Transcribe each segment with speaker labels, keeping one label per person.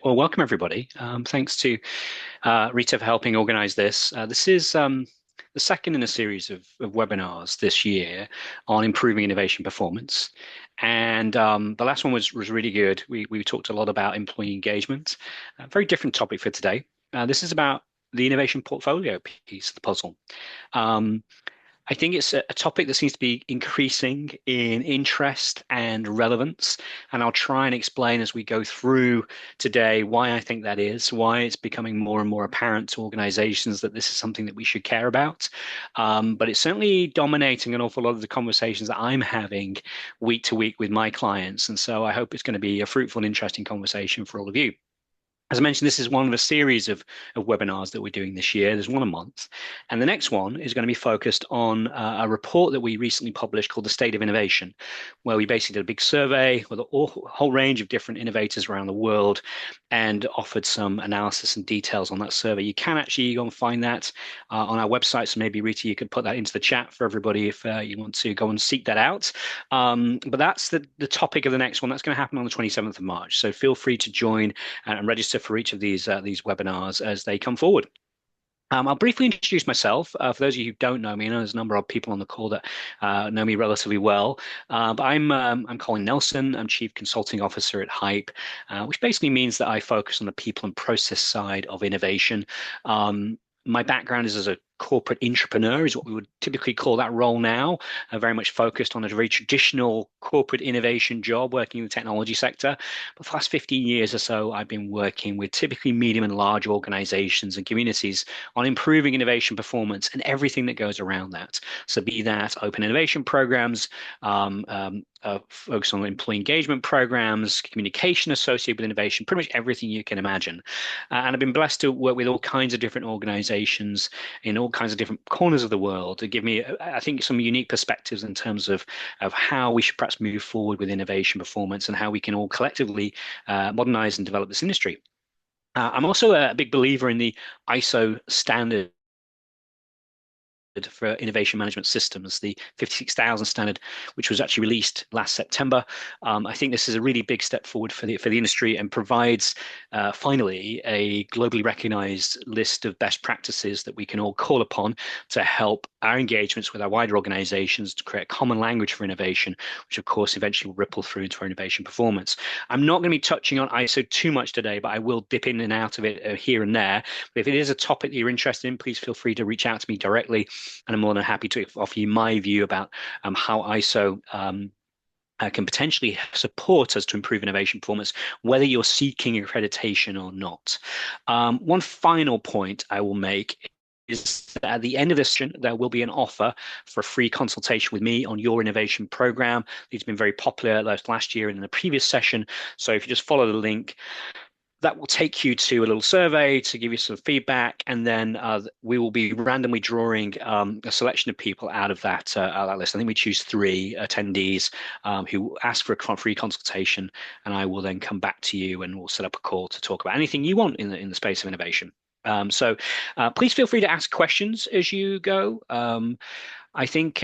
Speaker 1: Well, welcome everybody. Thanks to Rita for helping organize this. This is the second in a series of webinars this year on improving innovation performance. And the last one was really good. We talked a lot about employee engagement. A very different topic for today. This is about the innovation portfolio piece of the puzzle. Um, I think it's a topic that seems to be increasing in interest and relevance. And I'll try and explain as we go through today why I think that is, why it's becoming more and more apparent to organizations that this is something that we should care about. But it's certainly dominating an awful lot of the conversations that I'm having week to week with my clients. And so I hope it's going to be a fruitful and interesting conversation for all of you. As I mentioned, this is one of a series of webinars that we're doing this year. There's one a month. And the next one is going to be focused on a report that we recently published called The State of Innovation, where we basically did a big survey with a whole range of different innovators around the world and offered some analysis and details on that survey. You can actually go and find that on our website. So maybe, Rita, you could put that into the chat for everybody if you want to go and seek that out. But that's the topic of the next one. That's going to happen on the 27th of March. So feel free to join and register for each of these webinars as they come forward. I'll briefly introduce myself. For those of you who don't know me, I know there's a number of people on the call that know me relatively well. But I'm Colin Nelson. I'm Chief Consulting Officer at Hype, which basically means that I focus on the people and process side of innovation. My background is as a corporate entrepreneur, is what we would typically call that role now, very much focused on a very traditional corporate innovation job working in the technology sector. But for the last 15 years or so, I've been working with typically medium and large organizations and communities on improving innovation performance and everything that goes around that. So be that open innovation programs, focus on employee engagement programs, communication associated with innovation, pretty much everything you can imagine. And I've been blessed to work with all kinds of different organizations in all kinds of different corners of the world to give me, I think, some unique perspectives in terms of how we should perhaps move forward with innovation performance and how we can all collectively modernize and develop this industry. I'm also a big believer in the ISO standard for innovation management systems, the 56,000 standard, which was actually released last September. I think this is a really big step forward for the industry and provides finally a globally recognized list of best practices that we can all call upon to help our engagements with our wider organizations to create a common language for innovation, which of course eventually will ripple through into our innovation performance. I'm not going to be touching on ISO too much today, but I will dip in and out of it here and there. But if it is a topic that you're interested in, please feel free to reach out to me directly, and I'm more than happy to offer you my view about how ISO can potentially support us to improve innovation performance, whether you're seeking accreditation or not. One final point I will make is that at the end of this session, there will be an offer for a free consultation with me on your innovation program. These have been very popular last year and in the previous session. So if you just follow the link, that will take you to a little survey to give you some feedback, and then we will be randomly drawing a selection of people out of that list. I think we choose 3 attendees who ask for a free consultation, and I will then come back to you and we'll set up a call to talk about anything you want in the space of innovation. So please feel free to ask questions as you go. I think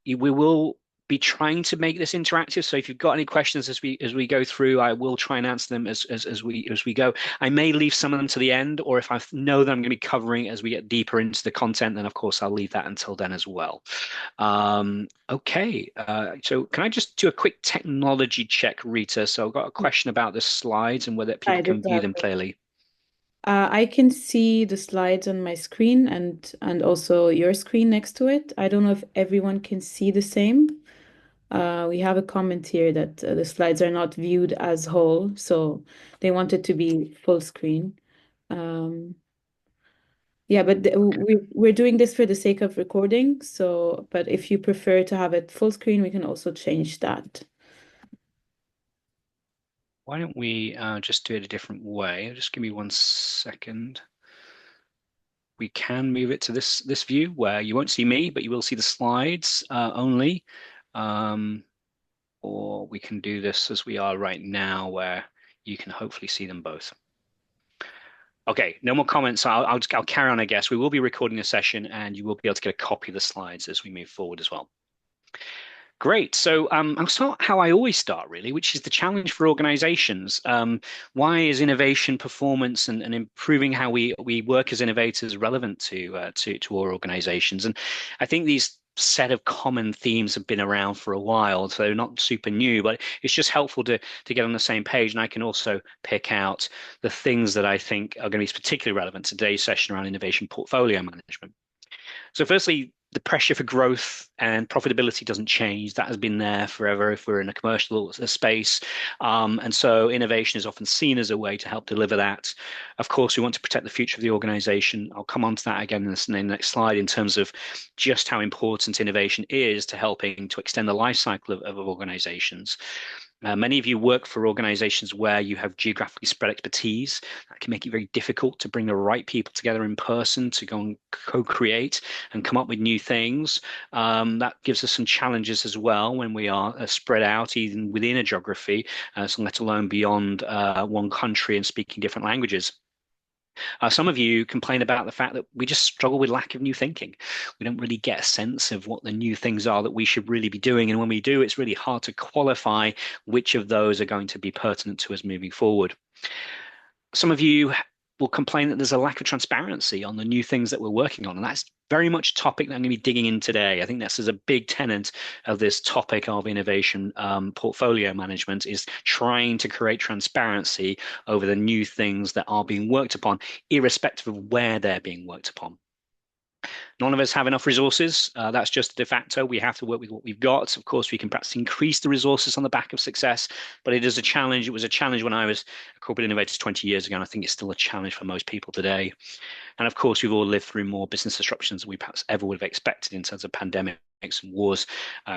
Speaker 1: we will be trying to make this interactive. So if you've got any questions as we go through, I will try and answer them as we go. I may leave some of them to the end, or if I know that I'm going to be covering as we get deeper into the content, then of course I'll leave that until then as well. Okay, so can I just do a quick technology check, Rita? So I've got a question about the slides and whether people
Speaker 2: Right,
Speaker 1: can view them
Speaker 2: exactly.
Speaker 1: clearly.
Speaker 2: I can see the slides on my screen and also your screen next to it. I don't know if everyone can see the same. We have a comment here that the slides are not viewed as whole, so they want it to be full screen. Um, yeah, but we're doing this for the sake of recording. So, but if you prefer to have it full screen, we can also change that.
Speaker 1: Why don't we just do it a different way? Just give me 1 second. We can move it to this view where you won't see me, but you will see the slides only. Um, or we can do this as we are right now, where you can hopefully see them both. Okay, no more comments. I'll carry on, I guess. We will be recording a session, and you will be able to get a copy of the slides as we move forward as well. Great. So I'll start how I always start, really, which is the challenge for organizations. Why is innovation, performance, and improving how we work as innovators relevant to our organizations? And I think these set of common themes have been around for a while, so they're not super new, but it's just helpful to get on the same page. And I can also pick out the things that I think are going to be particularly relevant to today's session around innovation portfolio management. So firstly, the pressure for growth and profitability doesn't change. That has been there forever if we're in a commercial space. And so innovation is often seen as a way to help deliver that. Of course, we want to protect the future of the organization. I'll come on to that again in the next slide in terms of just how important innovation is to helping to extend the life cycle of organizations. Many of you work for organizations where you have geographically spread expertise. That can make it very difficult to bring the right people together in person to go and co-create and come up with new things. That gives us some challenges as well when we are spread out, even within a geography, so let alone beyond one country and speaking different languages. Some of you complain about the fact that we just struggle with lack of new thinking. We don't really get a sense of what the new things are that we should really be doing. And when we do, it's really hard to qualify which of those are going to be pertinent to us moving forward. Some of you will complain that there's a lack of transparency on the new things that we're working on. And that's very much a topic that I'm going to be digging in today. I think this is a big tenet of this topic of innovation portfolio management is trying to create transparency over the new things that are being worked upon, irrespective of where they're being worked upon. None of us have enough resources. That's just a de facto. We have to work with what we've got. Of course, we can perhaps increase the resources on the back of success, but it is a challenge. It was a challenge when I was a corporate innovator 20 years ago, and I think it's still a challenge for most people today. And of course, we've all lived through more business disruptions than we perhaps ever would have expected in terms of pandemics and wars,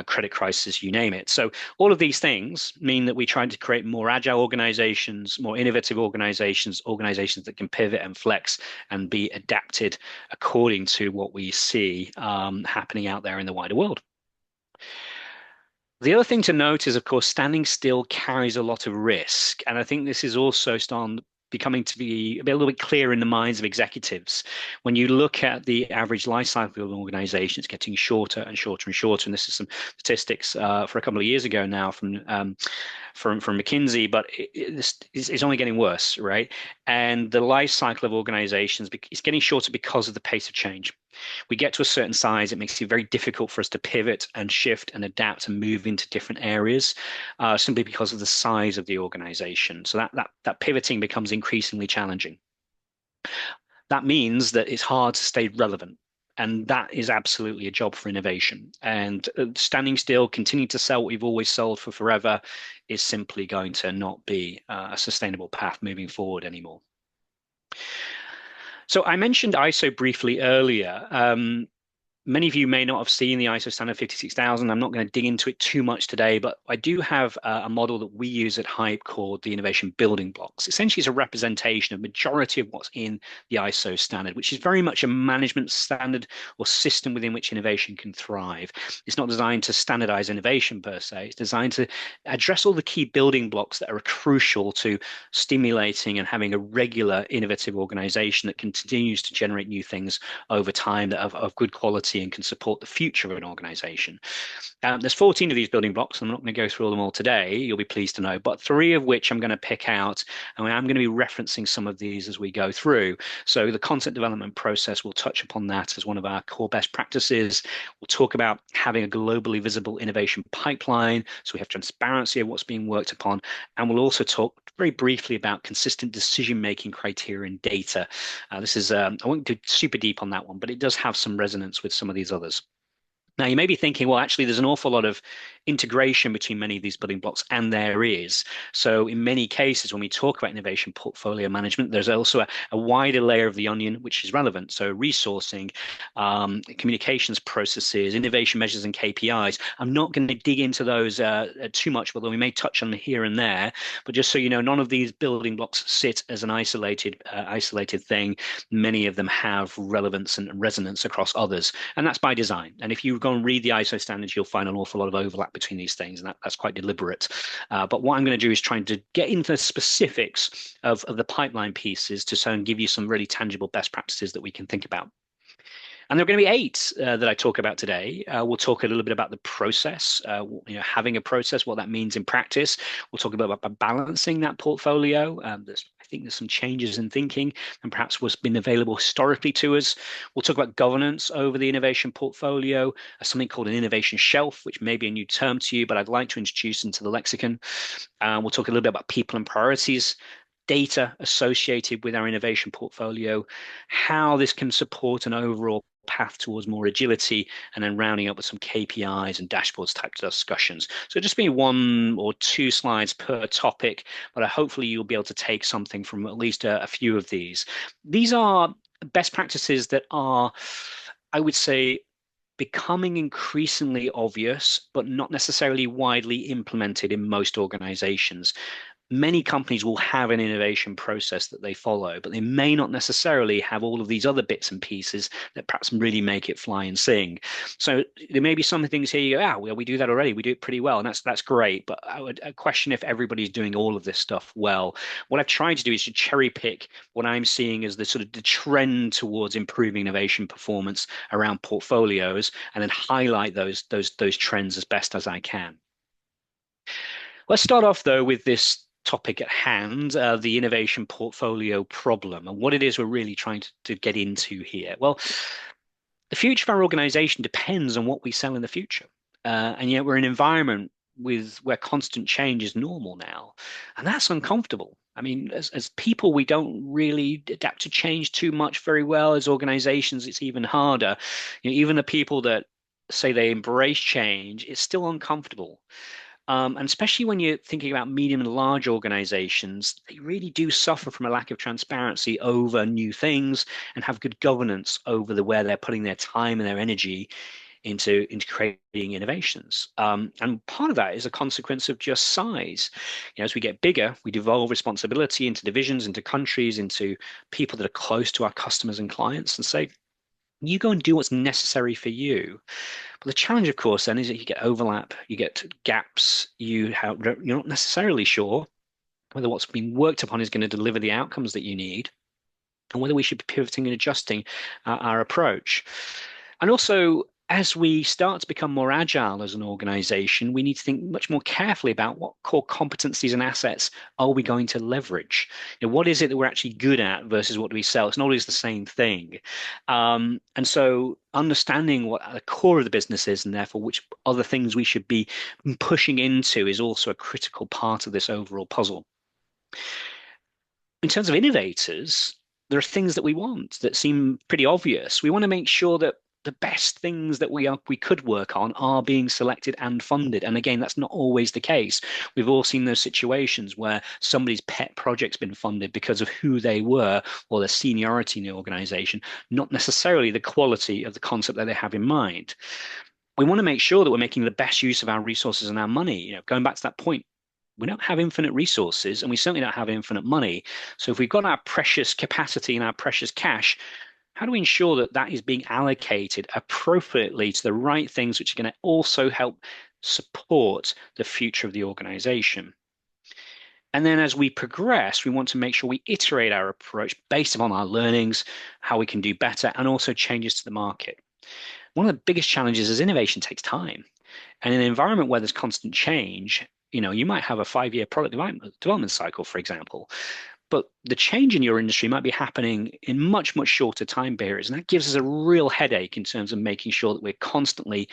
Speaker 1: credit crisis, you name it. So all of these things mean that we try to create more agile organizations, more innovative organizations, organizations that can pivot and flex and be adapted according to what we see happening out there in the wider world. The other thing to note is, of course, standing still carries a lot of risk. And I think this is also becoming to be a little bit clear in the minds of executives. When you look at the average life cycle of an organization, it's getting shorter and shorter and shorter. And this is some statistics for a couple of years ago now from McKinsey, but it's only getting worse, right? And the life cycle of organizations is getting shorter because of the pace of change. We get to a certain size, it makes it very difficult for us to pivot and shift and adapt and move into different areas, simply because of the size of the organization. So that pivoting becomes increasingly challenging. That means that it's hard to stay relevant. And that is absolutely a job for innovation. And standing still, continuing to sell what we've always sold for forever is simply going to not be a sustainable path moving forward anymore. So I mentioned ISO briefly earlier. Many of you may not have seen the ISO standard 56000. I'm not going to dig into it too much today, but I do have a model that we use at Hype called the innovation building blocks. Essentially, it's a representation of majority of what's in the ISO standard, which is very much a management standard or system within which innovation can thrive. It's not designed to standardize innovation per se. It's designed to address all the key building blocks that are crucial to stimulating and having a regular innovative organization that continues to generate new things over time that are of good quality and can support the future of an organization. There's 14 of these building blocks. I'm not going to go through them all today, you'll be pleased to know, but 3 of which I'm going to pick out, and I'm going to be referencing some of these as we go through. So the concept development process, we'll touch upon that as one of our core best practices. We'll talk about having a globally visible innovation pipeline, so we have transparency of what's being worked upon, and we'll also talk very briefly about consistent decision-making criteria and data. This is, I won't go super deep on that one, but it does have some resonance with some of these others. Now, you may be thinking, well, actually, there's an awful lot of integration between many of these building blocks, and there is. So in many cases, when we talk about innovation portfolio management, there's also a wider layer of the onion, which is relevant. So resourcing, communications processes, innovation measures and KPIs. I'm not going to dig into those too much, although we may touch on them here and there. But just so you know, none of these building blocks sit as an isolated thing. Many of them have relevance and resonance across others, and that's by design. And if you go and read the ISO standards, you'll find an awful lot of overlap between these things, and that's quite deliberate. But what I'm going to do is trying to get into the specifics of the pipeline pieces to so and give you some really tangible best practices that we can think about. And there are going to be eight that I talk about today. We'll talk a little bit about the process, having a process, what that means in practice. We'll talk about balancing that portfolio. I think there's some changes in thinking and perhaps what's been available historically to us. We'll talk about governance over the innovation portfolio, something called an innovation shelf, which may be a new term to you, but I'd like to introduce into the lexicon. We'll talk a little bit about people and priorities, data associated with our innovation portfolio, how this can support an overall path towards more agility, and then rounding up with some KPIs and dashboards type discussions. So just be one or two slides per topic, but hopefully you'll be able to take something from at least a few of these. These are best practices that are, I would say, becoming increasingly obvious, but not necessarily widely implemented in most organizations. Many companies will have an innovation process that they follow, but they may not necessarily have all of these other bits and pieces that perhaps really make it fly and sing. So there may be some things here you go, well, we do that already. We do it pretty well, and that's great. But I would question if everybody's doing all of this stuff well. What I've tried to do is to cherry pick what I'm seeing as the sort of the trend towards improving innovation performance around portfolios, and then highlight those trends as best as I can. Let's start off, though, with this topic at hand, the innovation portfolio problem, and what it is we're really trying to get into here. Well, the future of our organization depends on what we sell in the future. And yet we're in an environment where constant change is normal now. And that's uncomfortable. I mean, as people, we don't really adapt to change too much very well. As organizations, it's even harder. Even the people that say they embrace change, it's still uncomfortable. And especially when you're thinking about medium and large organizations, they really do suffer from a lack of transparency over new things and have good governance over where they're putting their time and their energy into creating innovations. And part of that is a consequence of just size. As we get bigger, we devolve responsibility into divisions, into countries, into people that are close to our customers and clients, and say, you go and do what's necessary for you. But the challenge, of course, then is that you get overlap, you get gaps, you're not necessarily sure whether what's being worked upon is going to deliver the outcomes that you need, and whether we should be pivoting and adjusting our approach. And also, as we start to become more agile as an organization, we need to think much more carefully about what core competencies and assets are we going to leverage. What is it that we're actually good at versus what do we sell? It's not always the same thing. And so understanding what the core of the business is and therefore which other things we should be pushing into is also a critical part of this overall puzzle. In terms of innovators, there are things that we want that seem pretty obvious. We want to make sure that the best things that we could work on are being selected and funded. And again, that's not always the case. We've all seen those situations where somebody's pet project's been funded because of who they were or their seniority in the organization, not necessarily the quality of the concept that they have in mind. We want to make sure that we're making the best use of our resources and our money. Going back to that point, we don't have infinite resources and we certainly don't have infinite money. So if we've got our precious capacity and our precious cash, how do we ensure that that is being allocated appropriately to the right things, which are going to also help support the future of the organization? And then as we progress, we want to make sure we iterate our approach based upon our learnings, how we can do better, and also changes to the market. One of the biggest challenges is innovation takes time. And in an environment where there's constant change, you might have a 5-year product development cycle, for example. But the change in your industry might be happening in much, much shorter time periods. And that gives us a real headache in terms of making sure that we're constantly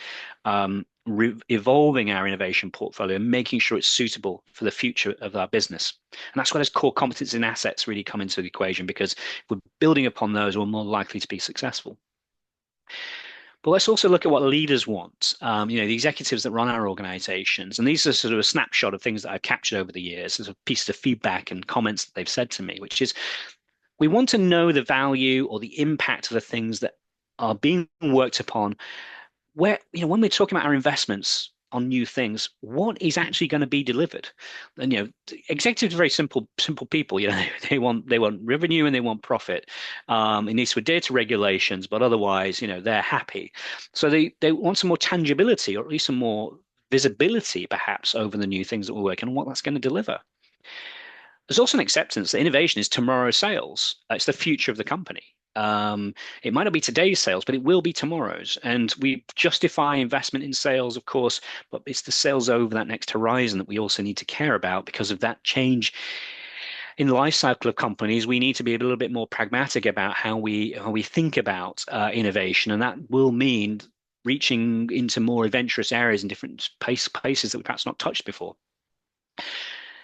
Speaker 1: evolving our innovation portfolio and making sure it's suitable for the future of our business. And that's where those core competencies and assets really come into the equation, because if we're building upon those, we're more likely to be successful. But let's also look at what leaders want, the executives that run our organizations. And these are sort of a snapshot of things that I've captured over the years as a piece of feedback and comments that they've said to me, which is we want to know the value or the impact of the things that are being worked upon, where, when we're talking about our investments on new things, what is actually going to be delivered? And executives are very simple people. They want revenue and they want profit. It needs to adhere to regulations, but otherwise, they're happy. So they want some more tangibility, or at least some more visibility, perhaps, over the new things that we're working on, what that's going to deliver. There's also an acceptance that innovation is tomorrow's sales. It's the future of the company. It might not be today's sales, but it will be tomorrow's. And we justify investment in sales, of course, but it's the sales over that next horizon that we also need to care about because of that change in the life cycle of companies. We need to be a little bit more pragmatic about how we think about innovation, and that will mean reaching into more adventurous areas in different places that we perhaps not touched before.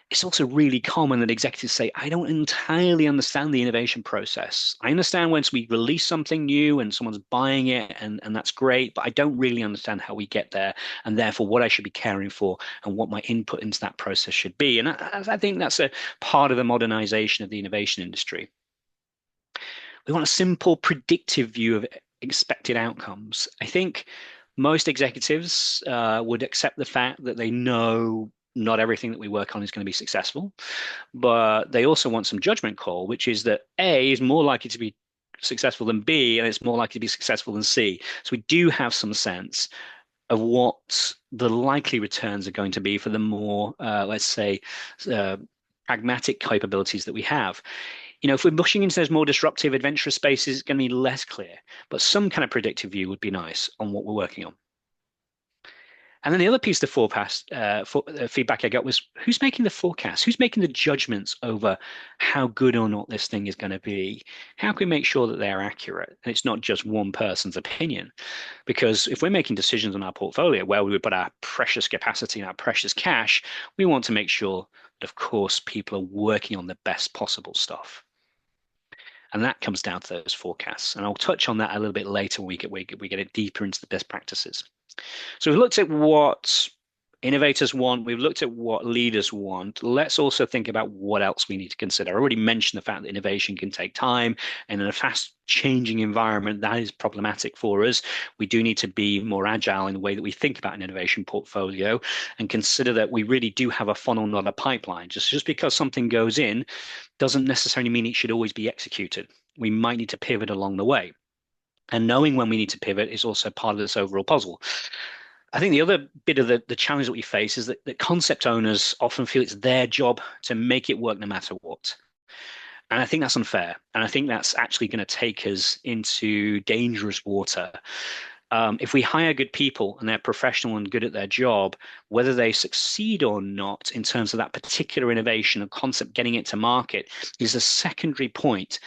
Speaker 1: It's also really common that executives say, I don't entirely understand the innovation process. I understand once we release something new and someone's buying it, and that's great, but I don't really understand how we get there and therefore what I should be caring for and what my input into that process should be. And I think that's a part of the modernization of the innovation industry. We want a simple, predictive view of expected outcomes. I think most executives would accept the fact that they know not everything that we work on is going to be successful, but they also want some judgment call, which is that A is more likely to be successful than B, and it's more likely to be successful than C. So we do have some sense of what the likely returns are going to be for the more, let's say, uh, pragmatic capabilities that we have. If we're pushing into those more disruptive, adventurous spaces, it's going to be less clear, but some kind of predictive view would be nice on what we're working on. And then the other piece of the forecast feedback I got was who's making the forecast? Who's making the judgments over how good or not this thing is going to be? How can we make sure that they're accurate? And it's not just one person's opinion. Because if we're making decisions on our portfolio where we would put our precious capacity and our precious cash, we want to make sure that, of course, people are working on the best possible stuff. And that comes down to those forecasts. And I'll touch on that a little bit later when we get it deeper into the best practices. So we've looked at what innovators want. We've looked at what leaders want. Let's also think about what else we need to consider. I already mentioned the fact that innovation can take time, and in a fast changing environment, that is problematic for us. We do need to be more agile in the way that we think about an innovation portfolio and consider that we really do have a funnel, not a pipeline. Just because something goes in doesn't necessarily mean it should always be executed. We might need to pivot along the way. And knowing when we need to pivot is also part of this overall puzzle. I think the other bit of the challenge that we face is that concept owners often feel it's their job to make it work no matter what. And I think that's unfair. And I think that's actually going to take us into dangerous water. If we hire good people and they're professional and good at their job, whether they succeed or not in terms of that particular innovation and concept getting it to market is a secondary point.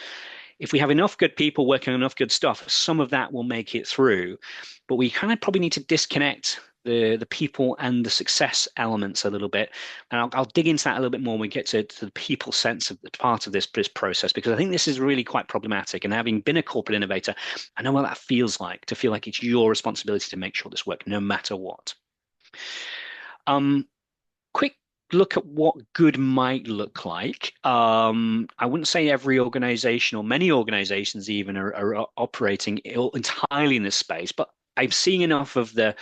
Speaker 1: If we have enough good people working on enough good stuff, some of that will make it through. But we kind of probably need to disconnect the people and the success elements a little bit. And I'll dig into that a little bit more when we get to the people sense of the part of this process, because I think this is really quite problematic. And having been a corporate innovator, I know what that feels like, to feel like it's your responsibility to make sure this works no matter what. Quick look at what good might look like. I wouldn't say every organization or many organizations even are operating entirely in this space, but I'm seeing enough of the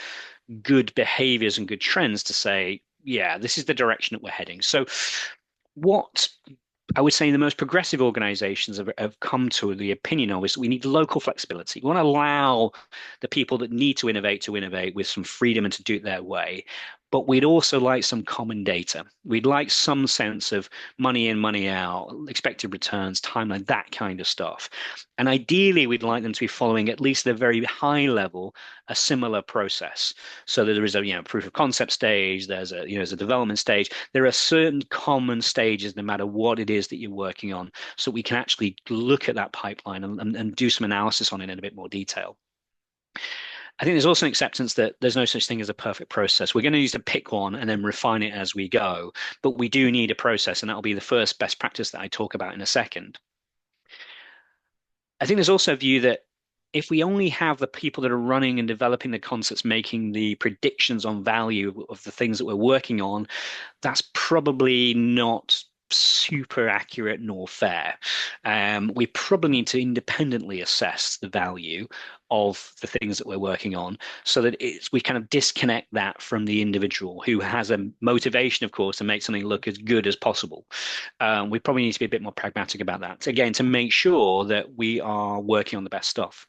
Speaker 1: good behaviors and good trends to say, yeah, this is the direction that we're heading. So what I would say the most progressive organizations have come to the opinion of is we need local flexibility. We want to allow the people that need to innovate with some freedom and to do it their way. But we'd also like some common data. We'd like some sense of money in, money out, expected returns, timeline, that kind of stuff. And ideally, we'd like them to be following at least at a very high level a similar process. So that there is a proof of concept stage, there's a development stage. There are certain common stages, no matter what it is that you're working on, so we can actually look at that pipeline and do some analysis on it in a bit more detail. I think there's also an acceptance that there's no such thing as a perfect process. We're going to use to pick one and then refine it as we go, but we do need a process, and that'll be the first best practice that I talk about in a second. I think there's also a view that if we only have the people that are running and developing the concepts, making the predictions on value of the things that we're working on, that's probably not super accurate nor fair. We probably need to independently assess the value of the things that we're working on so that we kind of disconnect that from the individual who has a motivation, of course, to make something look as good as possible. We probably need to be a bit more pragmatic about that, again, to make sure that we are working on the best stuff.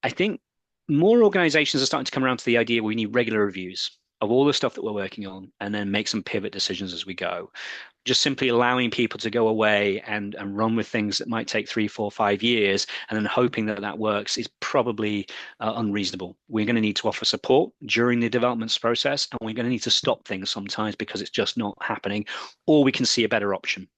Speaker 1: I think more organizations are starting to come around to the idea we need regular reviews. of all the stuff that we're working on and then make some pivot decisions as we go. Just simply allowing people to go away and run with things that might take 3, 4, 5 years and then hoping that that works is probably unreasonable. We're going to need to offer support during the development process, and we're going to need to stop things sometimes because it's just not happening, or we can see a better option.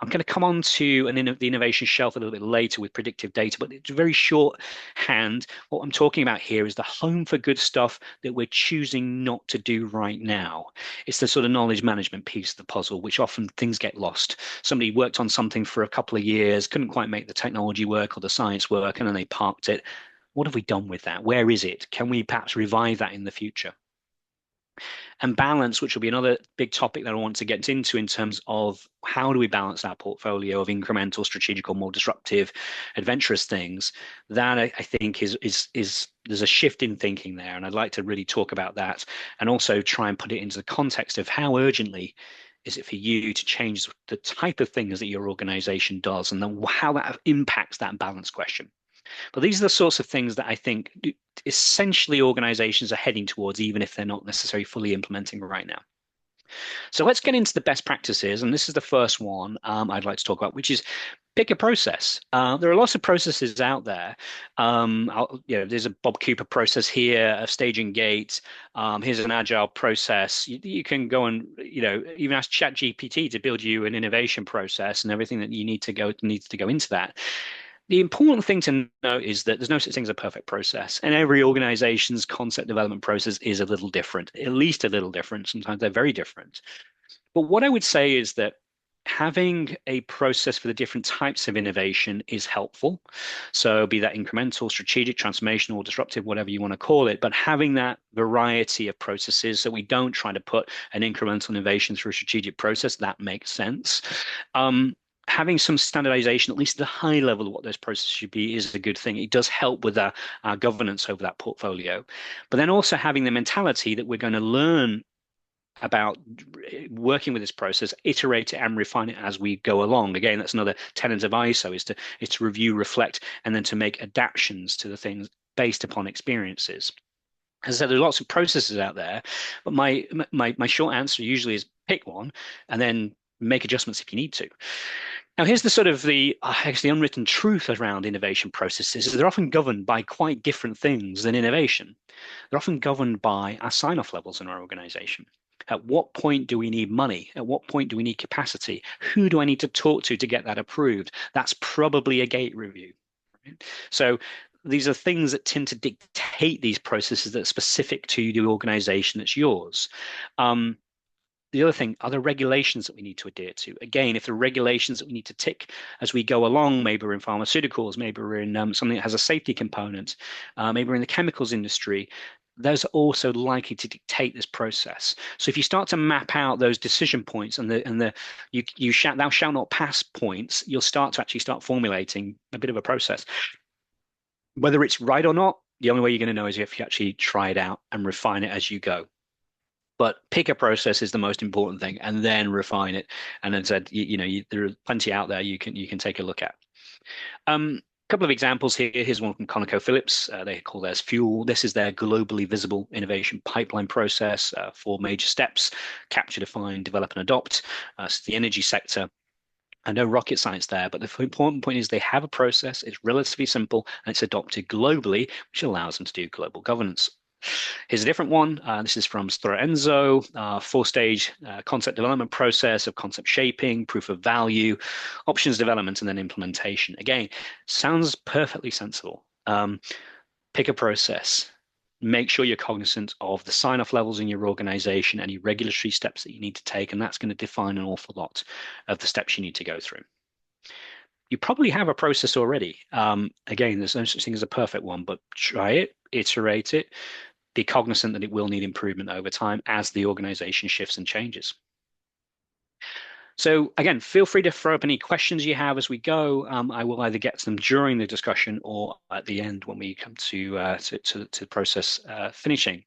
Speaker 1: I'm going to come on to the innovation shelf a little bit later with predictive data, but it's very shorthand. What I'm talking about here is the home for good stuff that we're choosing not to do right now. It's the sort of knowledge management piece of the puzzle, which often things get lost. Somebody worked on something for a couple of years, couldn't quite make the technology work or the science work, and then they parked it. What have we done with that? Where is it? Can we perhaps revive that in the future? And balance, which will be another big topic that I want to get into in terms of how do we balance our portfolio of incremental, strategical, more disruptive, adventurous things. That I think is there's a shift in thinking there, and I'd like to really talk about that, and also try and put it into the context of how urgently is it for you to change the type of things that your organization does, and then how that impacts that balance question. But these are the sorts of things that I think essentially organizations are heading towards, even if they're not necessarily fully implementing right now. So let's get into the best practices. And this is the first one I'd like to talk about, which is pick a process. There are lots of processes out there. There's a Bob Cooper process here, a staging gate. Here's an agile process. You can go and even ask ChatGPT to build you an innovation process and everything that you needs to go into that. The important thing to note is that there's no such thing as a perfect process, and every organization's concept development process is a little different, at least a little different. Sometimes they're very different. But what I would say is that having a process for the different types of innovation is helpful. So be that incremental, strategic, transformational, disruptive, whatever you want to call it, but having that variety of processes so we don't try to put an incremental innovation through a strategic process, that makes sense. Having some standardization, at least at a high level of what those processes should be, is a good thing. It does help with our governance over that portfolio. But then also having the mentality that we're going to learn about working with this process, iterate it and refine it as we go along. Again, that's another tenet of ISO is to review, reflect, and then to make adaptations to the things based upon experiences. As I said, there's lots of processes out there, but my short answer usually is pick one and then make adjustments if you need to. Now, here's the sort of the unwritten truth around innovation processes is they're often governed by quite different things than innovation. They're often governed by our sign-off levels in our organization. At what point do we need money? At what point do we need capacity? Who do I need to talk to get that approved? That's probably a gate review. Right? So these are things that tend to dictate these processes that are specific to the organization that's yours. The other thing, are there regulations that we need to adhere to? Again, if there are regulations that we need to tick as we go along, maybe we're in pharmaceuticals, maybe we're in something that has a safety component, maybe we're in the chemicals industry, those are also likely to dictate this process. So if you start to map out those decision points and the thou shalt not pass points, you'll start to actually start formulating a bit of a process. Whether it's right or not, the only way you're going to know is if you actually try it out and refine it as you go. But pick a process is the most important thing, and then refine it. And then said, there are plenty out there you can take a look at. Couple of examples here. Here's one from ConocoPhillips. They call theirs Fuel. This is their globally visible innovation pipeline process. 4 major steps: capture, define, develop, and adopt. So the energy sector. I know rocket science there, but the important point is they have a process. It's relatively simple, and it's adopted globally, which allows them to do global governance. Here's a different one. This is from Stora Enso, 4-stage concept development process of concept shaping, proof of value, options development, and then implementation. Again, sounds perfectly sensible. Pick a process. Make sure you're cognizant of the sign-off levels in your organization, any regulatory steps that you need to take, and that's going to define an awful lot of the steps you need to go through. You probably have a process already. Again, there's no such thing as a perfect one, but try it, iterate it, be cognizant that it will need improvement over time as the organization shifts and changes. So again, feel free to throw up any questions you have as we go. I will either get to them during the discussion or at the end when we come to the process finishing.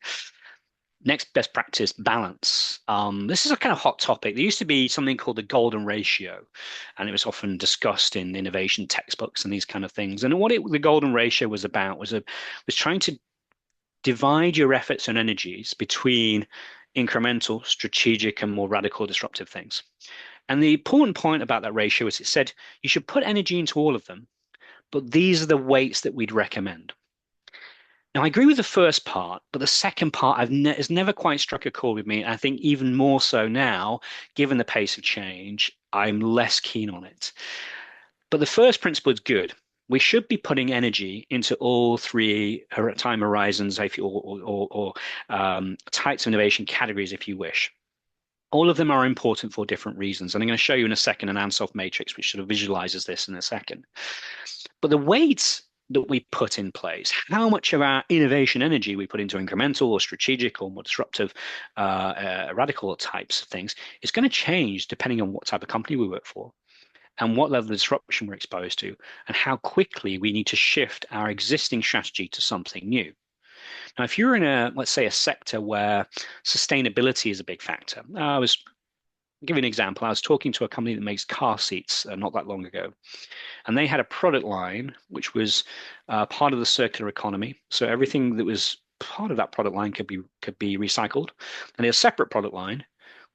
Speaker 1: Next best practice, balance. This is a kind of hot topic. There used to be something called the golden ratio, and it was often discussed in innovation textbooks and these kind of things. And what the golden ratio was about was trying to divide your efforts and energies between incremental, strategic, and more radical disruptive things. And the important point about that ratio is it said you should put energy into all of them, but these are the weights that we'd recommend. Now, I agree with the first part, but the second part has never quite struck a chord with me. And I think even more so now, given the pace of change, I'm less keen on it. But the first principle is good. We should be putting energy into all three time horizons, if you, or types of innovation categories, if you wish. All of them are important for different reasons. And I'm going to show you in a second an Ansoff matrix, which sort of visualizes this in a second. But the weights that we put in place, how much of our innovation energy we put into incremental or strategic or more disruptive, radical types of things, is going to change depending on what type of company we work for and what level of disruption we're exposed to, and how quickly we need to shift our existing strategy to something new. Now, if you're in let's say, a sector where sustainability is a big factor, I'll give you an example. I was talking to a company that makes car seats not that long ago, and they had a product line which was part of the circular economy. So everything that was part of that product line could be recycled, and a separate product line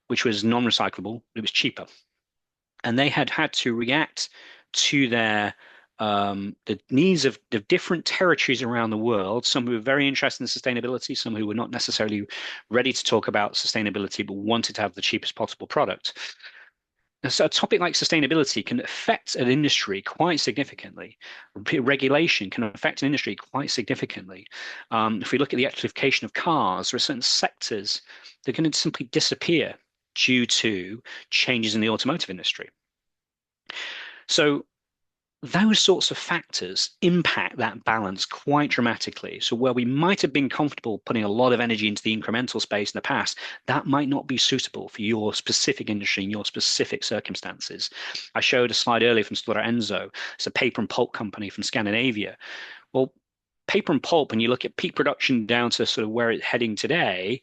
Speaker 1: which was non-recyclable. It was cheaper, and they had to react to the needs of the different territories around the world. Some who were very interested in sustainability, some who were not necessarily ready to talk about sustainability but wanted to have the cheapest possible product. And so a topic like sustainability can affect an industry quite significantly. Regulation can affect an industry quite significantly. If we look at the electrification of cars, there are certain sectors that are going to simply disappear due to changes in the automotive industry. So those sorts of factors impact that balance quite dramatically. So where we might have been comfortable putting a lot of energy into the incremental space in the past, that might not be suitable for your specific industry and your specific circumstances. I showed a slide earlier from Stora Enso. It's a paper and pulp company from Scandinavia. Well, paper and pulp, when you look at peak production down to sort of where it's heading today,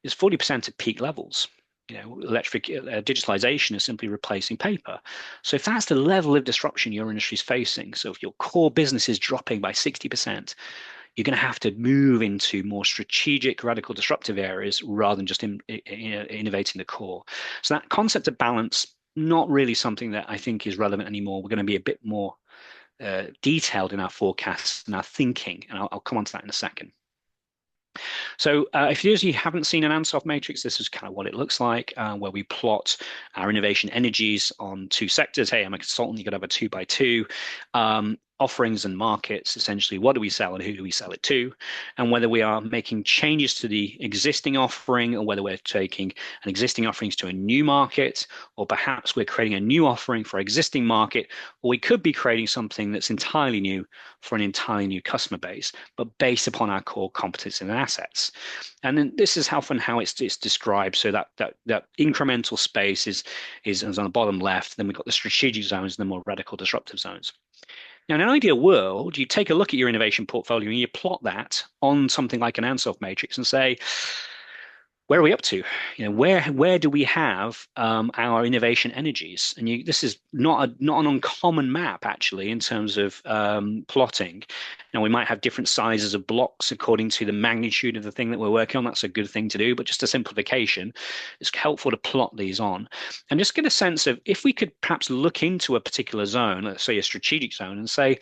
Speaker 1: is 40% at peak levels. Digitalization is simply replacing paper. So if that's the level of disruption your industry is facing, so if your core business is dropping by 60%, you're going to have to move into more strategic, radical, disruptive areas rather than just innovating the core. So that concept of balance, not really something that I think is relevant anymore. We're going to be a bit more detailed in our forecasts and our thinking, and I'll come on to that in a second. So if you haven't seen an Ansoff matrix, this is kind of what it looks like, where we plot our innovation energies on two sectors. Hey, I'm a consultant, you could have a 2x2. Offerings and markets, essentially, what do we sell and who do we sell it to? And whether we are making changes to the existing offering or whether we're taking an existing offerings to a new market, or perhaps we're creating a new offering for existing market, or we could be creating something that's entirely new for an entirely new customer base, but based upon our core competencies and assets. And then this is how it's described. So that incremental space is on the bottom left. Then we've got the strategic zones and the more radical disruptive zones. Now, in an ideal world, you take a look at your innovation portfolio and you plot that on something like an Ansoff matrix and say, where are we up to? Where do we have our innovation energies? And this is not an uncommon map actually in terms of plotting. Now we might have different sizes of blocks according to the magnitude of the thing that we're working on. That's a good thing to do, but just a simplification, it's helpful to plot these on and just get a sense of if we could perhaps look into a particular zone, let's say a strategic zone, and say,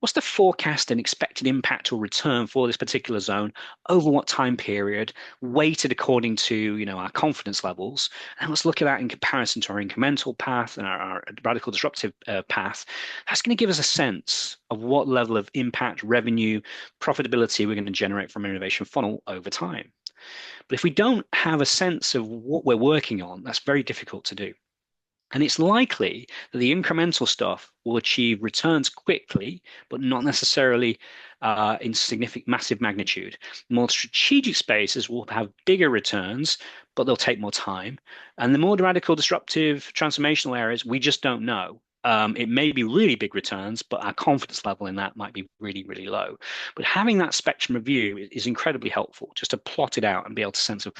Speaker 1: what's the forecast and expected impact or return for this particular zone over what time period, weighted according to our confidence levels? And let's look at that in comparison to our incremental path and our radical disruptive path. That's going to give us a sense of what level of impact, revenue, profitability we're going to generate from an innovation funnel over time. But if we don't have a sense of what we're working on, that's very difficult to do. And it's likely that the incremental stuff will achieve returns quickly, but not necessarily in significant, massive magnitude. More strategic spaces will have bigger returns, but they'll take more time. And the more radical, disruptive, transformational areas, we just don't know. It may be really big returns, but our confidence level in that might be really, really low. But having that spectrum of view is incredibly helpful, just to plot it out and be able to sense of,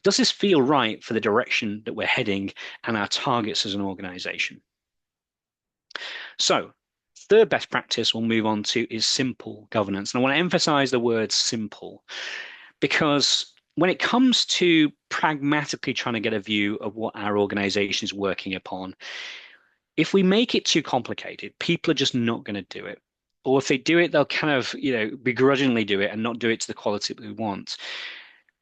Speaker 1: does this feel right for the direction that we're heading and our targets as an organization? So Third best practice we'll move on to is simple governance. And I want to emphasize the word simple because when it comes to pragmatically trying to get a view of what our organization is working upon, if we make it too complicated, people are just not going to do it. Or if they do it, they'll kind of, begrudgingly do it and not do it to the quality that we want.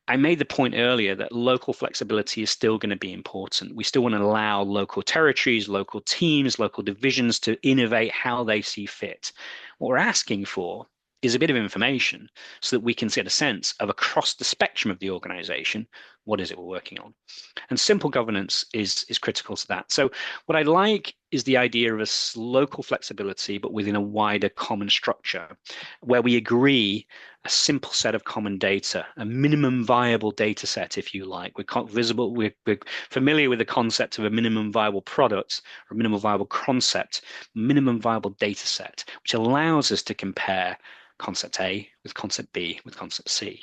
Speaker 1: I made the point earlier that local flexibility is still going to be important. We still want to allow local territories, local teams, local divisions to innovate how they see fit. What we're asking for is a bit of information so that we can get a sense of across the spectrum of the organization, what is it we're working on? And simple governance is critical to that. So what I like is the idea of a local flexibility, but within a wider common structure, where we agree a simple set of common data, a minimum viable data set, if you like. We're familiar with the concept of a minimum viable product or a minimum viable concept, minimum viable data set, which allows us to compare concept A with concept B with concept C.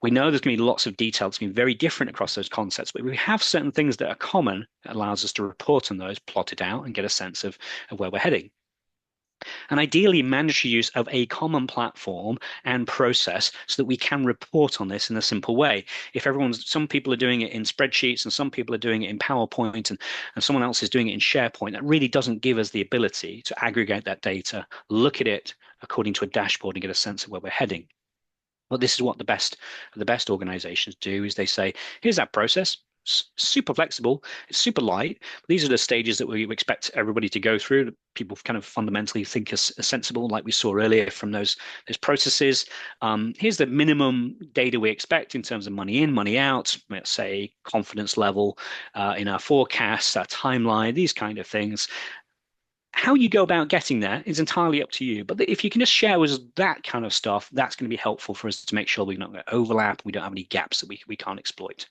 Speaker 1: We know there's going to be lots of detail that's going to be very different across those concepts, but we have certain things that are common that allows us to report on those, plot it out, and get a sense of where we're heading. And ideally, mandatory use of a common platform and process so that we can report on this in a simple way. If some people are doing it in spreadsheets and some people are doing it in PowerPoint and someone else is doing it in SharePoint, that really doesn't give us the ability to aggregate that data, look at it according to a dashboard and get a sense of where we're heading. Well, this is what the best organizations do is they say, here's that process, super flexible, it's super light. These are the stages that we expect everybody to go through. That people kind of fundamentally think are sensible, like we saw earlier from those processes. Here's the minimum data we expect in terms of money in, money out, let's say confidence level in our forecasts, our timeline, these kind of things. How you go about getting there is entirely up to you. But if you can just share with us that kind of stuff, that's going to be helpful for us to make sure we're not going to overlap, we don't have any gaps that we can't exploit.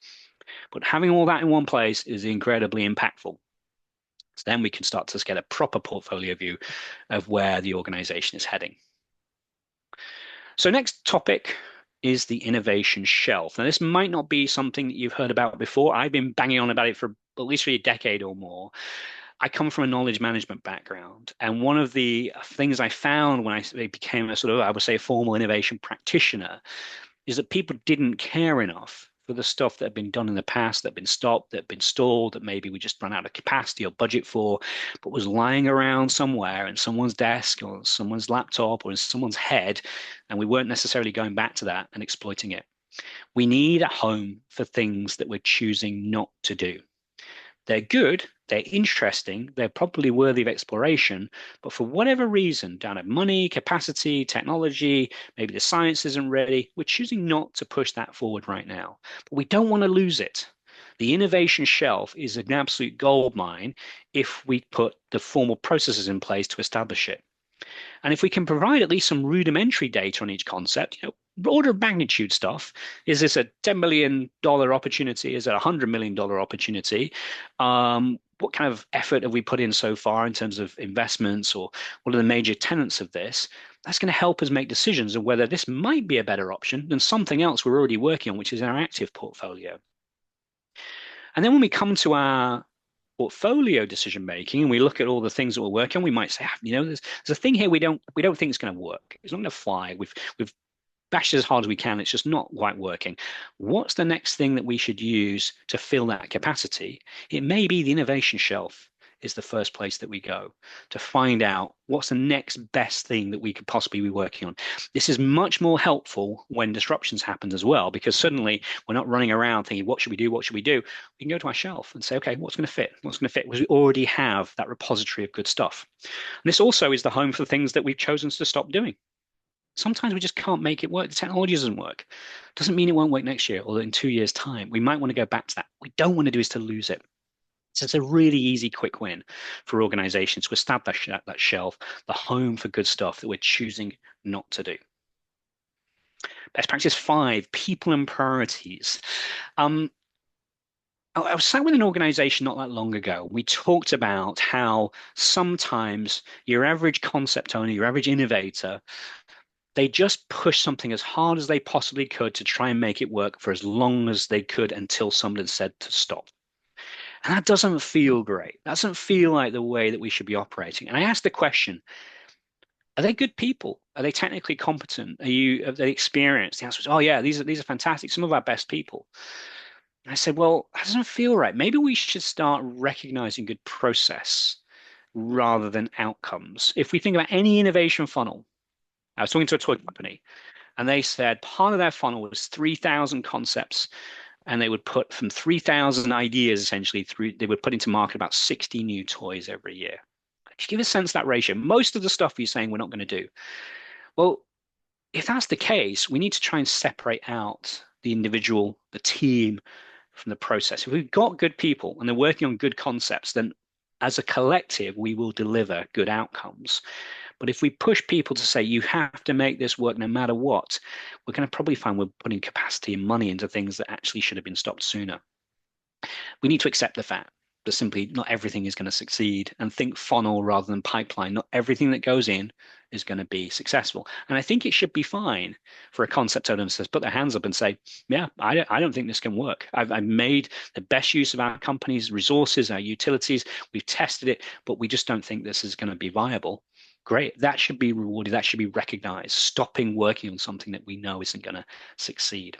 Speaker 1: But having all that in one place is incredibly impactful. So then we can start to get a proper portfolio view of where the organization is heading. So next topic is the innovation shelf. Now, this might not be something that you've heard about before. I've been banging on about it for at least a decade or more. I come from a knowledge management background, and one of the things I found when I became a sort of, I would say, a formal innovation practitioner is that people didn't care enough for the stuff that had been done in the past, that had been stopped, that had been stalled, that maybe we just run out of capacity or budget for, but was lying around somewhere in someone's desk or someone's laptop or in someone's head, and we weren't necessarily going back to that and exploiting it. We need a home for things that we're choosing not to do. They're good, they're interesting, they're probably worthy of exploration, but for whatever reason, down at money, capacity, technology, maybe the science isn't ready, we're choosing not to push that forward right now. But we don't want to lose it. The innovation shelf is an absolute gold mine if we put the formal processes in place to establish it. And if we can provide at least some rudimentary data on each concept, order of magnitude stuff, is this a $10 million opportunity? Is it a $100 million opportunity? What kind of effort have we put in so far in terms of investments, or what are the major tenets of this? That's going to help us make decisions of whether this might be a better option than something else we're already working on, which is our active portfolio. And then when we come to our portfolio decision making and we look at all the things that we're working on, we might say, there's a thing here we don't think it's going to work. It's not going to fly. We've bashed it as hard as we can. It's just not quite working. What's the next thing that we should use to fill that capacity? It may be the innovation shelf is the first place that we go to find out what's the next best thing that we could possibly be working on. This is much more helpful when disruptions happen as well, because suddenly we're not running around thinking, what should we do? What should we do? We can go to our shelf and say, okay, what's going to fit? What's going to fit? Because we already have that repository of good stuff. And this also is the home for the things that we've chosen to stop doing. Sometimes we just can't make it work. The technology doesn't work. Doesn't mean it won't work next year or in 2 years' time. We might want to go back to that. What we don't want to do is to lose it. So it's a really easy, quick win for organizations to establish that shelf, the home for good stuff that we're choosing not to do. Best practice 5, people and priorities. I was sat with an organization not that long ago. We talked about how sometimes your average concept owner, your average innovator, they just push something as hard as they possibly could to try and make it work for as long as they could until someone said to stop. And that doesn't feel great. That doesn't feel like the way that we should be operating. And I asked the question, Are they good people? Are they technically competent? Have they experienced? The answer was, oh yeah, these are fantastic. Some of our best people. And I said, well, that doesn't feel right. Maybe we should start recognizing good process rather than outcomes. If we think about any innovation funnel, I was talking to a toy company, and they said part of their funnel was 3,000 concepts, and they would put from 3,000 ideas essentially through, they would put into market about 60 new toys every year. Just give a sense of that ratio. Most of the stuff you're saying we're not going to do. Well, if that's the case, we need to try and separate out the individual, the team from the process. If we've got good people and they're working on good concepts, then as a collective, we will deliver good outcomes. But if we push people to say, you have to make this work no matter what, we're going to probably find we're putting capacity and money into things that actually should have been stopped sooner. We need to accept the fact that simply not everything is going to succeed and think funnel rather than pipeline. Not everything that goes in is going to be successful. And I think it should be fine for a concept owner to put their hands up and say, yeah, I don't think this can work. I've made the best use of our company's resources, our utilities. We've tested it, but we just don't think this is going to be viable. Great. That should be rewarded. That should be recognized. Stopping working on something that we know isn't going to succeed.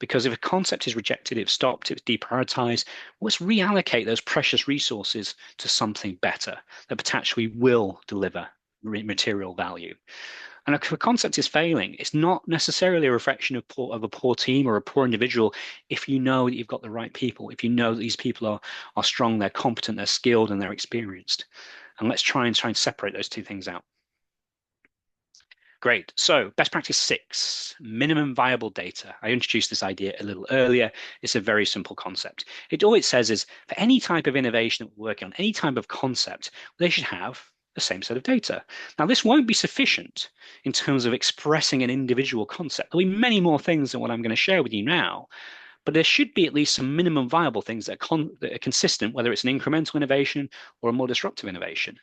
Speaker 1: Because if a concept is rejected, it's stopped, it's deprioritized, let's reallocate those precious resources to something better that potentially will deliver material value. And if a concept is failing, it's not necessarily a reflection of a poor team or a poor individual if you know that you've got the right people, if you know that these people are strong, they're competent, they're skilled, and they're experienced. And let's try and separate those two things out. Great. So best practice 6, minimum viable data. I introduced this idea a little earlier. It's a very simple concept. All it says is for any type of innovation that we're working on, any type of concept, they should have the same set of data. Now, this won't be sufficient in terms of expressing an individual concept. There'll be many more things than what I'm going to share with you now, but there should be at least some minimum viable things that are consistent, whether it's an incremental innovation or a more disruptive innovation.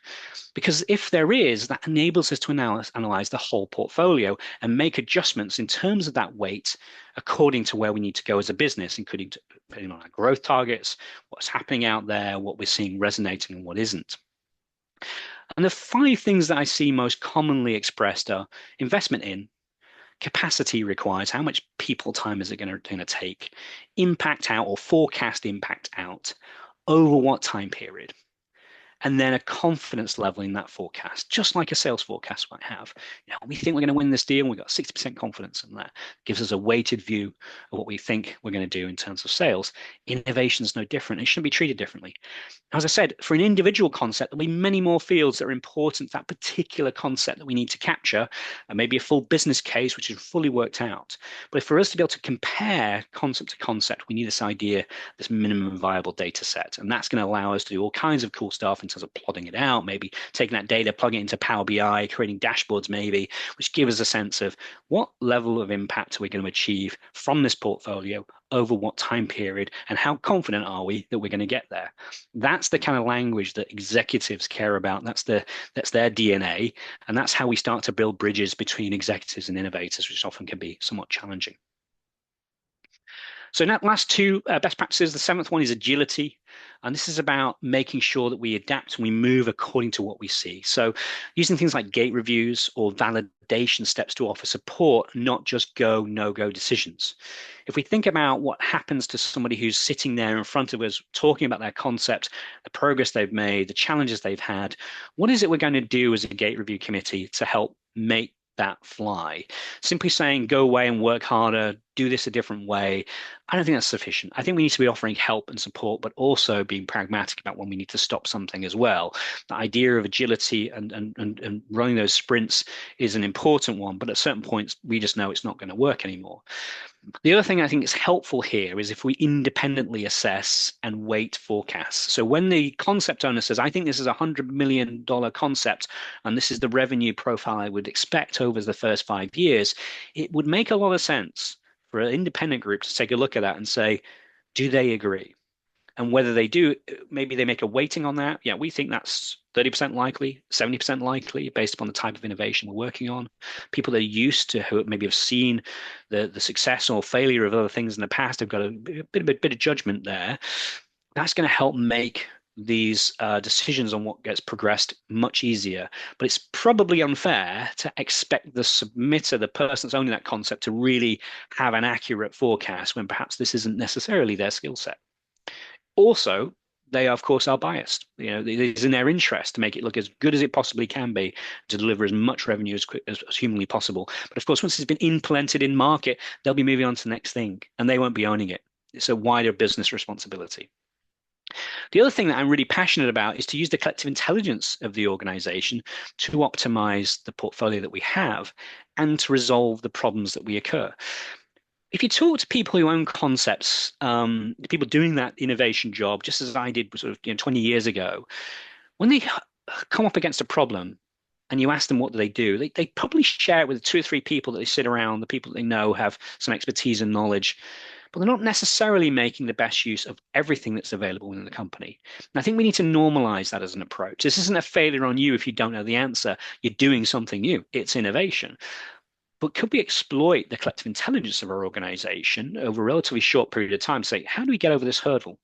Speaker 1: Because if there is, that enables us to analyze the whole portfolio and make adjustments in terms of that weight according to where we need to go as a business, including depending on our growth targets, what's happening out there, what we're seeing resonating and what isn't. And the 5 things that I see most commonly expressed are investment in, capacity requires, how much people time is it going to take, impact out or forecast impact out, over what time period, and then a confidence level in that forecast, just like a sales forecast might have. We think we're going to win this deal, and we've got 60% confidence in that. Gives us a weighted view of what we think we're going to do in terms of sales. Innovation is no different. It shouldn't be treated differently. As I said, for an individual concept, there'll be many more fields that are important to that particular concept that we need to capture, and maybe a full business case which is fully worked out. But for us to be able to compare concept to concept, we need this idea, this minimum viable data set. And that's going to allow us to do all kinds of cool stuff in terms of plotting it out, maybe taking that data, plugging it into Power BI, creating dashboards maybe, which give us a sense of what level of impact are we going to achieve from this portfolio over what time period, and how confident are we that we're going to get there. That's the kind of language that executives care about. That's their DNA, and that's how we start to build bridges between executives and innovators, which often can be somewhat challenging. So now, last 2 best practices. The 7th one is agility. And this is about making sure that we adapt and we move according to what we see. So using things like gate reviews or validation steps to offer support, not just go, no-go decisions. If we think about what happens to somebody who's sitting there in front of us talking about their concept, the progress they've made, the challenges they've had, what is it we're going to do as a gate review committee to help make that fly? Simply saying, go away and work harder, do this a different way, I don't think that's sufficient. I think we need to be offering help and support, but also being pragmatic about when we need to stop something as well. The idea of agility and running those sprints is an important one, but at certain points, we just know it's not going to work anymore. The other thing I think is helpful here is if we independently assess and weight forecasts. So when the concept owner says, I think this is a $100 million concept, and this is the revenue profile I would expect over the first 5 years, it would make a lot of sense for an independent group to take a look at that and say, do they agree? And whether they do, maybe they make a weighting on that. Yeah, we think that's 30% likely, 70% likely, based upon the type of innovation we're working on. People that are used to, who maybe have seen the success or failure of other things in the past, have got a bit of judgment there. That's going to help make these decisions on what gets progressed much easier. But it's probably unfair to expect the submitter, the person that's owning that concept, to really have an accurate forecast when perhaps this isn't necessarily their skill set. Also, they of course are biased. It is in their interest to make it look as good as it possibly can be, to deliver as much revenue as quick as humanly possible. But of course, once it's been implemented in market, they'll be moving on to the next thing, and they won't be owning it. It's a wider business responsibility. The other thing that I'm really passionate about is to use the collective intelligence of the organization to optimize the portfolio that we have and to resolve the problems that we occur. If you talk to people who own concepts, people doing that innovation job, just as I did sort of 20 years ago, when they come up against a problem and you ask them what do, they probably share it with two or three people that they sit around, the people that they know have some expertise and knowledge, but they're not necessarily making the best use of everything that's available within the company. And I think we need to normalize that as an approach. This isn't a failure on you if you don't know the answer. You're doing something new. It's innovation. But could we exploit the collective intelligence of our organization over a relatively short period of time to say, how do we get over this hurdle?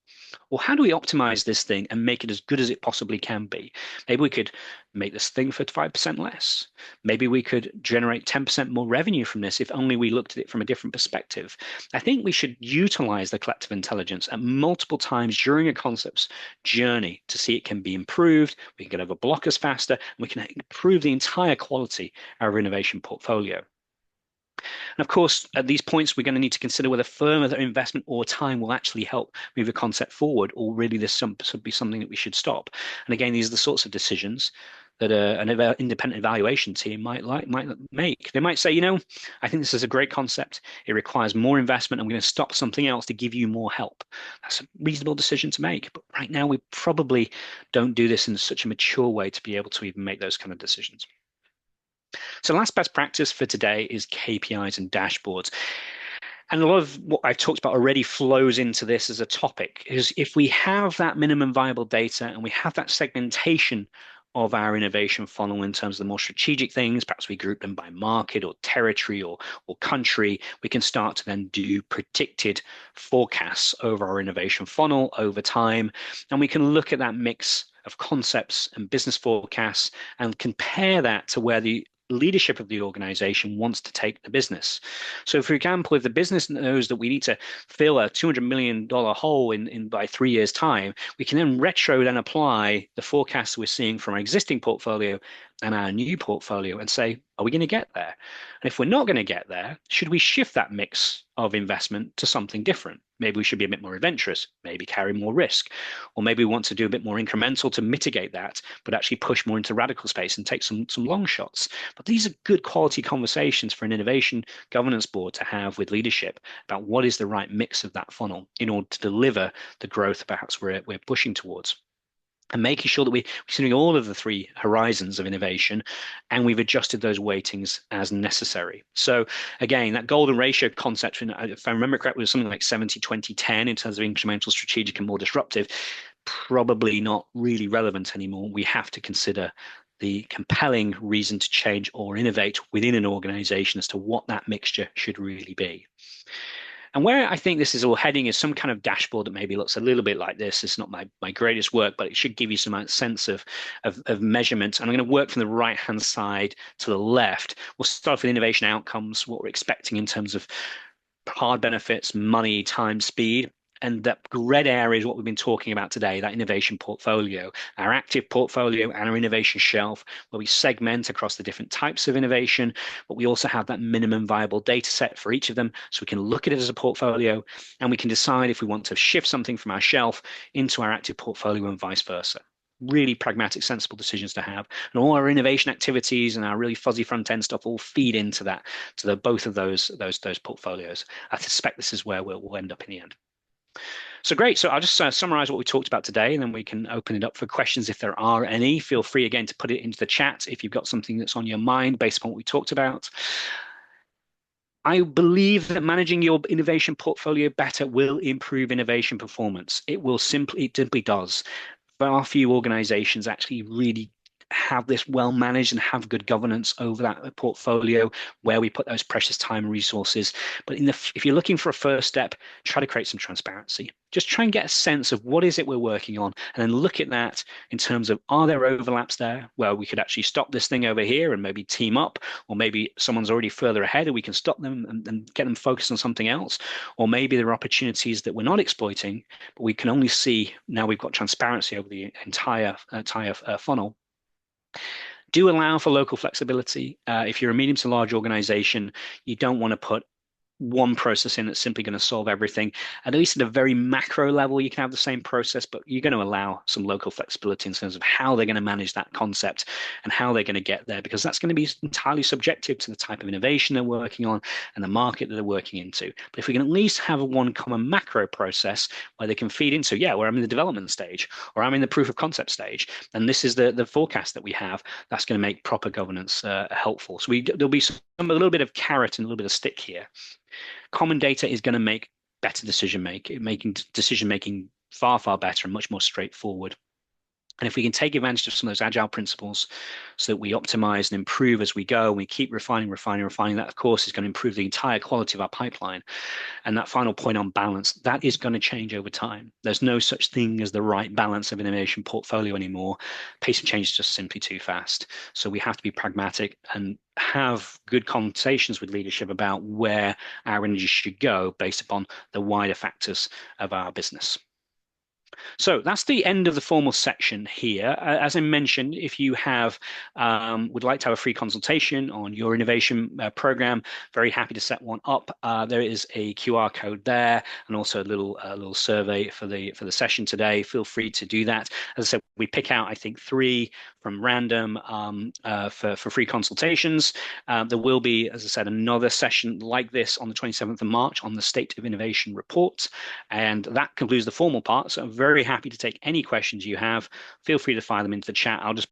Speaker 1: Or how do we optimize this thing and make it as good as it possibly can be? Maybe we could make this thing for 5% less. Maybe we could generate 10% more revenue from this if only we looked at it from a different perspective. I think we should utilize the collective intelligence at multiple times during a concept's journey to see it can be improved. We can get over blockers faster, and we can improve the entire quality of our innovation portfolio. And of course, at these points, we're going to need to consider whether further investment or time will actually help move a concept forward, or really this should be something that we should stop. And again, these are the sorts of decisions that an independent evaluation team might make. They might say, I think this is a great concept. It requires more investment. I'm going to stop something else to give you more help. That's a reasonable decision to make. But right now, we probably don't do this in such a mature way to be able to even make those kind of decisions. So last best practice for today is KPIs and dashboards. And a lot of what I've talked about already flows into this as a topic, is if we have that minimum viable data and we have that segmentation of our innovation funnel in terms of the more strategic things, perhaps we group them by market or territory or country, we can start to then do predicted forecasts over our innovation funnel over time. And we can look at that mix of concepts and business forecasts and compare that to where the leadership of the organization wants to take the business. So, for example, if the business knows that we need to fill a $200 million hole in by 3 years' time, we can then apply the forecasts we're seeing from our existing portfolio and our new portfolio and say, are we going to get there? And if we're not going to get there, should we shift that mix of investment to something different? Maybe we should be a bit more adventurous, maybe carry more risk, or maybe we want to do a bit more incremental to mitigate that, but actually push more into radical space and take some long shots. But these are good quality conversations for an innovation governance board to have with leadership about what is the right mix of that funnel in order to deliver the growth perhaps we're pushing towards. And making sure that we're considering all of the three horizons of innovation, and we've adjusted those weightings as necessary. So again, that golden ratio concept, if I remember correctly, was something like 70-20-10 in terms of incremental, strategic, and more disruptive. Probably not really relevant anymore. We have to consider the compelling reason to change or innovate within an organization as to what that mixture should really be. And where I think this is all heading is some kind of dashboard that maybe looks a little bit like this. It's not my greatest work, but it should give you some sense of measurement. And I'm going to work from the right-hand side to the left. We'll start with innovation outcomes, what we're expecting in terms of hard benefits, money, time, speed. And that red area is what we've been talking about today, that innovation portfolio, our active portfolio and our innovation shelf, where we segment across the different types of innovation, but we also have that minimum viable data set for each of them. So we can look at it as a portfolio and we can decide if we want to shift something from our shelf into our active portfolio and vice versa. Really pragmatic, sensible decisions to have. And all our innovation activities and our really fuzzy front end stuff all feed into that, to both of those portfolios. I suspect this is where we'll end up in the end. So great. So I'll just summarize what we talked about today, and then we can open it up for questions if there are any. Feel free again to put it into the chat if you've got something that's on your mind based upon what we talked about. I believe that managing your innovation portfolio better will improve innovation performance. It simply does. Far few organizations actually really have this well managed and have good governance over that portfolio where we put those precious time and resources. But if you're looking for a first step, try to create some transparency. Just try and get a sense of what is it we're working on, and then look at that in terms of, are there overlaps there where we could actually stop this thing over here and maybe team up, or maybe someone's already further ahead and we can stop them and get them focused on something else, or maybe there are opportunities that we're not exploiting, but we can only see now we've got transparency over the entire funnel. Do allow for local flexibility. If you're a medium to large organization, you don't want to put one process in that's simply going to solve everything. At least at a very macro level, you can have the same process, but you're going to allow some local flexibility in terms of how they're going to manage that concept and how they're going to get there, because that's going to be entirely subjective to the type of innovation they're working on and the market that they're working into. But if we can at least have one common macro process where they can feed into, yeah, where I'm in the development stage or I'm in the proof of concept stage, and this is the forecast that we have, that's going to make proper governance helpful. So there'll be a little bit of carrot and a little bit of stick here. Common data is going to make better making decision making far, far better and much more straightforward. And if we can take advantage of some of those agile principles so that we optimize and improve as we go, and we keep refining, that of course is going to improve the entire quality of our pipeline. And that final point on balance, that is going to change over time. There's no such thing as the right balance of innovation portfolio anymore. Pace of change is just simply too fast. So we have to be pragmatic and have good conversations with leadership about where our energy should go based upon the wider factors of our business. So that's the end of the formal section here. As I mentioned, if you would like to have a free consultation on your innovation program, very happy to set one up. There is a QR code there, and also a little survey for the session today. Feel free to do that. As I said, we pick out, I think, 3 from random for free consultations. There will be, as I said, another session like this on the 27th of March on the State of Innovation report, and that concludes the formal part. So I'm very happy to take any questions you have. Feel free to fire them into the chat. I'll just